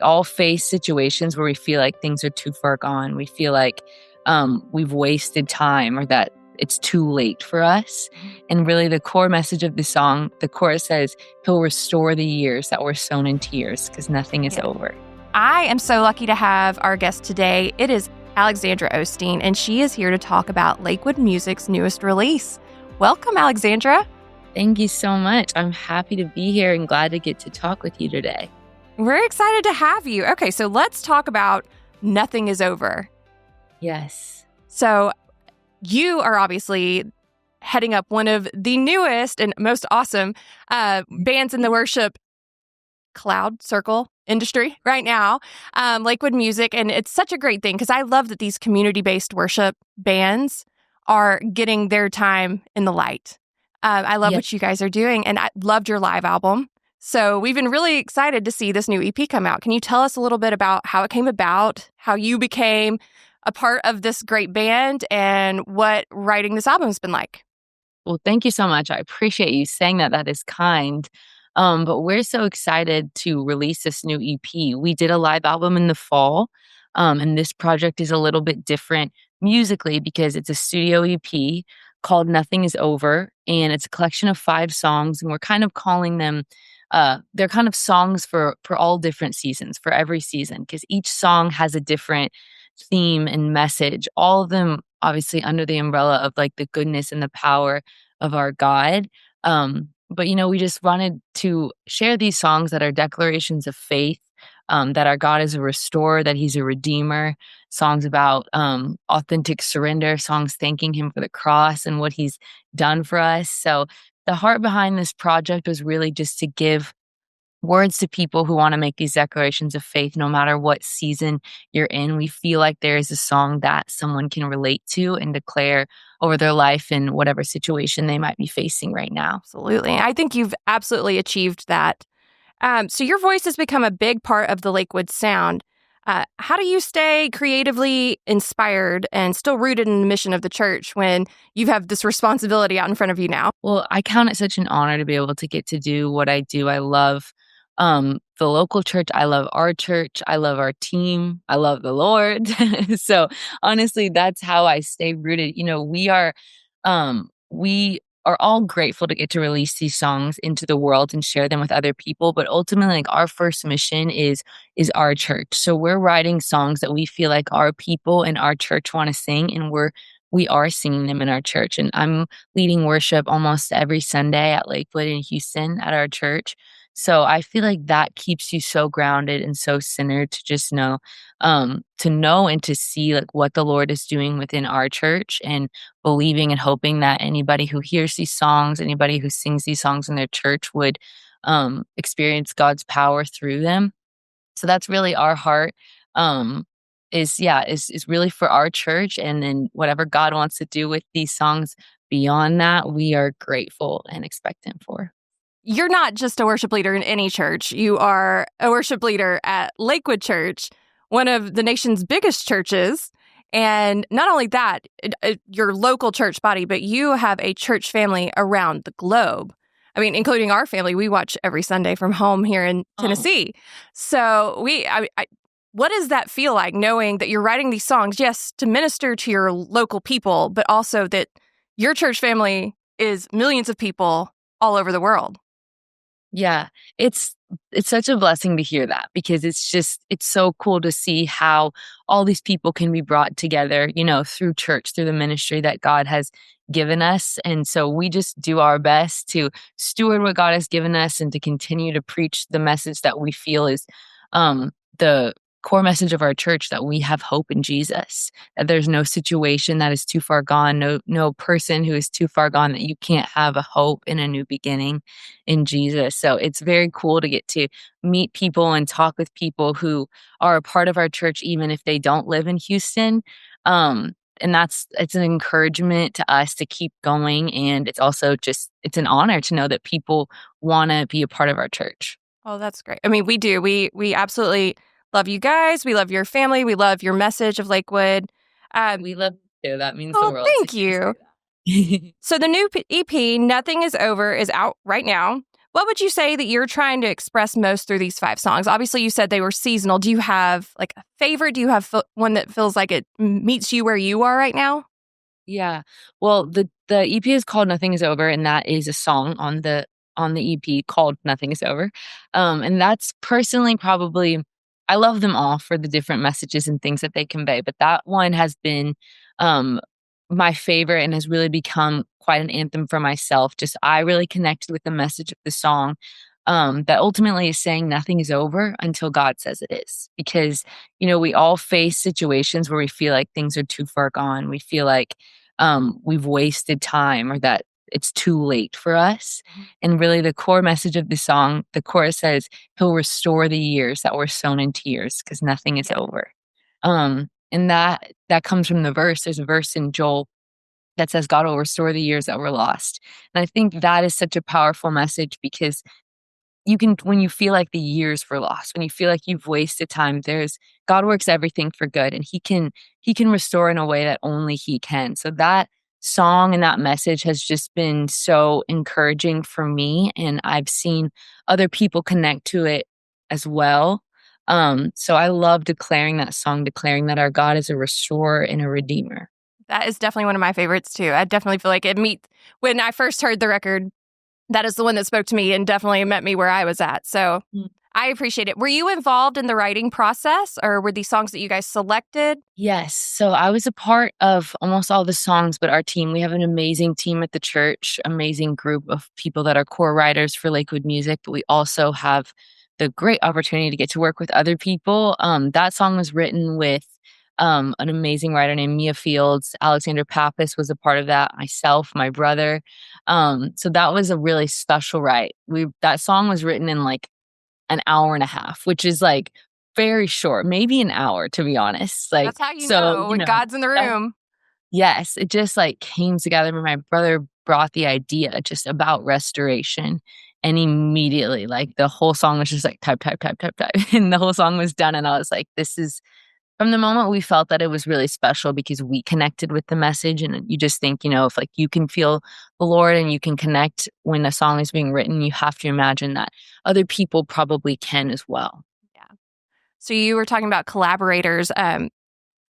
all face situations where we feel like things are too far gone. We feel like we've wasted time or that it's too late for us. And really the core message of the song, the chorus says, he'll restore the years that were sown in tears because nothing is over. I am so lucky to have our guest today. It is Alexandra Osteen, and she is here to talk about Lakewood Music's newest release. Welcome, Alexandra. Thank you so much. I'm happy to be here and glad to get to talk with you today. We're excited to have you. Okay, so let's talk about Nothing is Over. Yes. So you are obviously heading up one of the newest and most awesome bands in the worship cloud circle industry right now, Lakewood Music. And it's such a great thing because I love that these community-based worship bands are getting their time in the light. I love what you guys are doing, and I loved your live album. So we've been really excited to see this new EP come out. Can you tell us a little bit about how it came about, how you became a part of this great band, and what writing this album has been like? Well, thank you so much. I appreciate you saying that. That is kind. But we're so excited to release this new EP. We did a live album in the fall, and this project is a little bit different musically because it's a studio EP called Nothing is Over, and it's a collection of 5 songs, and we're kind of calling them they're kind of songs for all different seasons, for every season, because each song has a different theme and message, all of them obviously under the umbrella of like the goodness and the power of our God. But we just wanted to share these songs that are declarations of faith, that our God is a restorer, that he's a redeemer, songs about authentic surrender, songs thanking him for the cross and what he's done for us. So the heart behind this project was really just to give words to people who want to make these declarations of faith, no matter what season you're in. We feel like there is a song that someone can relate to and declare over their life in whatever situation they might be facing right now. Absolutely. I think you've absolutely achieved that. So your voice has become a big part of the Lakewood sound. How do you stay creatively inspired and still rooted in the mission of the church when you have this responsibility out in front of you now? Well, I count it such an honor to be able to get to do what I do. I love the local church. I love our church. I love our team. I love the Lord. So honestly, that's how I stay rooted. We are all grateful to get to release these songs into the world and share them with other people. But ultimately, like our first mission is our church. So we're writing songs that we feel like our people and our church want to sing, and we are singing them in our church. And I'm leading worship almost every Sunday at Lakewood in Houston at our church. So I feel like that keeps you so grounded and so centered to just know and to see like what the Lord is doing within our church, and believing and hoping that anybody who hears these songs, anybody who sings these songs in their church would experience God's power through them. So that's really our heart. Is really for our church, and then whatever God wants to do with these songs beyond that, we are grateful and expectant for. You're not just a worship leader in any church. You are a worship leader at Lakewood Church, one of the nation's biggest churches. And not only that, your local church body, but you have a church family around the globe. I mean, including our family. We watch every Sunday from home here in Tennessee. So what does that feel like, knowing that you're writing these songs, yes, to minister to your local people, but also that your church family is millions of people all over the world? Yeah, it's such a blessing to hear that, because it's so cool to see how all these people can be brought together, through church, through the ministry that God has given us. And so we just do our best to steward what God has given us and to continue to preach the message that we feel is the core message of our church, that we have hope in Jesus, that there's no situation that is too far gone, no person who is too far gone, that you can't have a hope in a new beginning in Jesus. So it's very cool to get to meet people and talk with people who are a part of our church, even if they don't live in Houston. And it's an encouragement to us to keep going. And it's also it's an honor to know that people want to be a part of our church. Oh, that's great. I mean, we do. We absolutely love you guys. We love your family. We love your message of Lakewood. We love you too. That means the world. Thank you. So the new EP, Nothing is Over, is out right now. What would you say that you're trying to express most through these 5 songs? Obviously, you said they were seasonal. Do you have like a favorite? Do you have one that feels like it meets you where you are right now? Yeah. Well, the EP is called Nothing Is Over, and that is a song on the EP called Nothing Is Over. And that's personally probably I love them all for the different messages and things that they convey, but that one has been um my favorite and has really become quite an anthem for myself. Just I really connected with the message of the song. That ultimately is saying nothing is over until God says it is. Because, we all face situations where we feel like things are too far gone. We feel like we've wasted time or that it's too late for us. Mhm. And really, the core message of the song, the chorus says, He'll restore the years that were sown in tears because nothing is Yeah. over. And that comes from the verse. There's a verse in Joel that says, God will restore the years that were lost. And I think that is such a powerful message because you can when you feel like the years were lost, when you feel like you've wasted time, there's God works everything for good and he can restore in a way that only he can. So that song and that message has just been so encouraging for me and I've seen other people connect to it as well. So I love declaring that song, declaring that our God is a restorer and a redeemer. That is definitely one of my favorites too. I definitely feel like it meets when I first heard the record, that is the one that spoke to me and definitely met me where I was at. So I appreciate it. Were you involved in the writing process or were these songs that you guys selected? Yes. So I was a part of almost all the songs, but our team, we have an amazing team at the church, amazing group of people that are core writers for Lakewood music, but we also have the great opportunity to get to work with other people. That song was written with an amazing writer named Mia Fields. Alexandra Pappas was a part of that, myself, my brother. So that was a really special write. That song was written in like an hour and a half, which is like very short, maybe an hour to be honest. Like, That's how you so, know when God's in the that room. yes, it just like came together when my brother brought the idea just about restoration. And immediately, like the whole song was just like type, type, type, type, type. And the whole song was done. And I was like, this is from the moment we felt that it was really special because we connected with the message. And you just think, if like you can feel the Lord and you can connect when a song is being written, you have to imagine that other people probably can as well. Yeah. So you were talking about collaborators. I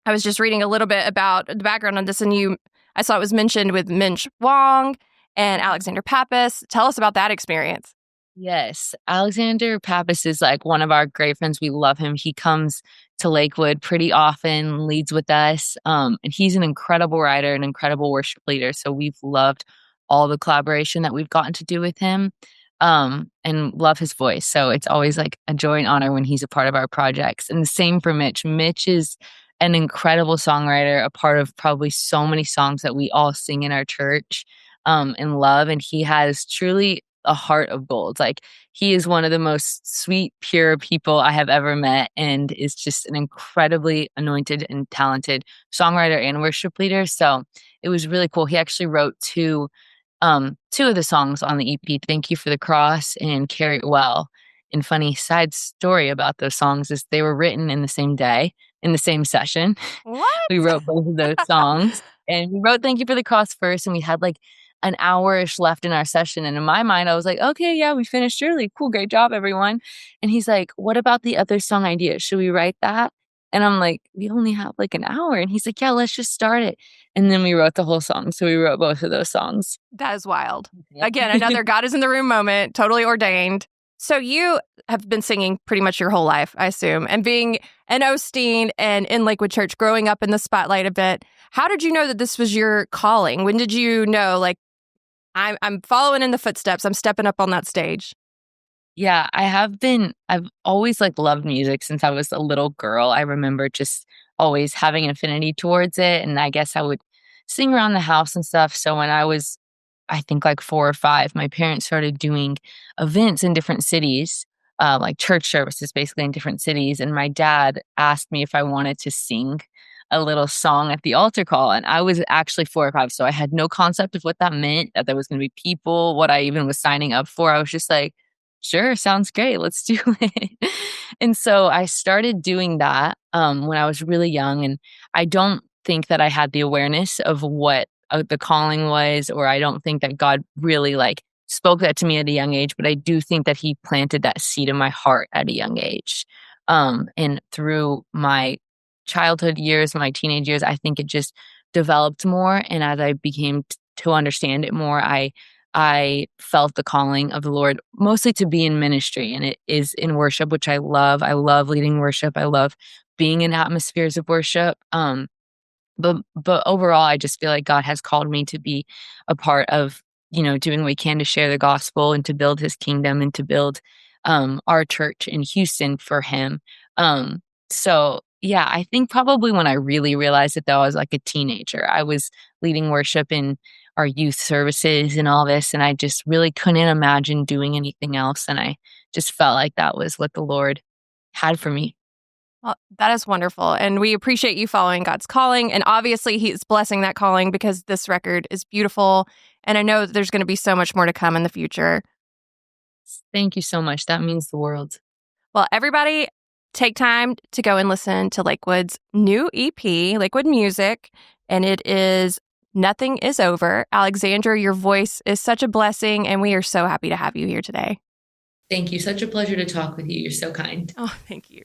was just reading a little bit about the background on this, and I saw it was mentioned with Mitch, Wong and Alexander Pappas. Tell us about that experience. Yes, Alexander Pappas is like one of our great friends. We love him. He comes to Lakewood pretty often, leads with us, and he's an incredible writer, an incredible worship leader. So we've loved all the collaboration that we've gotten to do with him, and love his voice. So it's always like a joy and honor when he's a part of our projects. And the same for Mitch. Mitch is an incredible songwriter, a part of probably so many songs that we all sing in our church, and love. And he has truly a heart of gold. Like he is one of the most sweet, pure people I have ever met and is just an incredibly anointed and talented songwriter and worship leader. So it was really cool. He actually wrote two of the songs on the EP, Thank You for the Cross and Carry It Well. And funny side story about those songs is they were written in the same day, in the same session. What? We wrote both of those songs and we wrote Thank You for the Cross first and we had like an hour-ish left in our session. And in my mind, I was like, okay, yeah, we finished early. Cool, great job, everyone. And he's like, what about the other song idea? Should we write that? And I'm like, we only have like an hour. And he's like, yeah, let's just start it. And then we wrote the whole song. So we wrote both of those songs. That is wild. Yep. Again, another God is in the room moment, totally ordained. So you have been singing pretty much your whole life, I assume, and being an Osteen and in Lakewood Church, growing up in the spotlight a bit. How did you know that this was your calling? When did you know, like, I'm following in the footsteps, I'm stepping up on that stage? Yeah, I've always like loved music since I was a little girl. I remember just always having an affinity towards it. And I guess I would sing around the house and stuff. So when I was, I think like 4 or 5, my parents started doing events in different cities, like church services basically in different cities. And my dad asked me if I wanted to sing a little song at the altar call. And I was actually 4 or 5. So I had no concept of what that meant, that there was going to be people, what I even was signing up for. I was just like, sure, sounds great. Let's do it. And so I started doing that when I was really young. And I don't think that I had the awareness of what the calling was, or I don't think that God really like spoke that to me at a young age, but I do think that he planted that seed in my heart at a young age. And through my childhood years, my teenage years, I think it just developed more. And as I became to understand it more, I felt the calling of the Lord mostly to be in ministry, and it is in worship, which I love. I love leading worship. I love being in atmospheres of worship. But overall, I just feel like God has called me to be a part of, doing what we can to share the gospel and to build his kingdom and to build our church in Houston for him. So yeah, I think probably when I really realized it though, I was like a teenager. I was leading worship in our youth services and all this, and I just really couldn't imagine doing anything else. And I just felt like that was what the Lord had for me. Well, that is wonderful. And we appreciate you following God's calling. And obviously, He's blessing that calling because this record is beautiful. And I know that there's going to be so much more to come in the future. Thank you so much. That means the world. Well, everybody, take time to go and listen to Lakewood's new EP, Lakewood Music. And it is Nothing Is Over. Alexandra, your voice is such a blessing. And we are so happy to have you here today. Thank you. Such a pleasure to talk with you. You're so kind. Oh, thank you.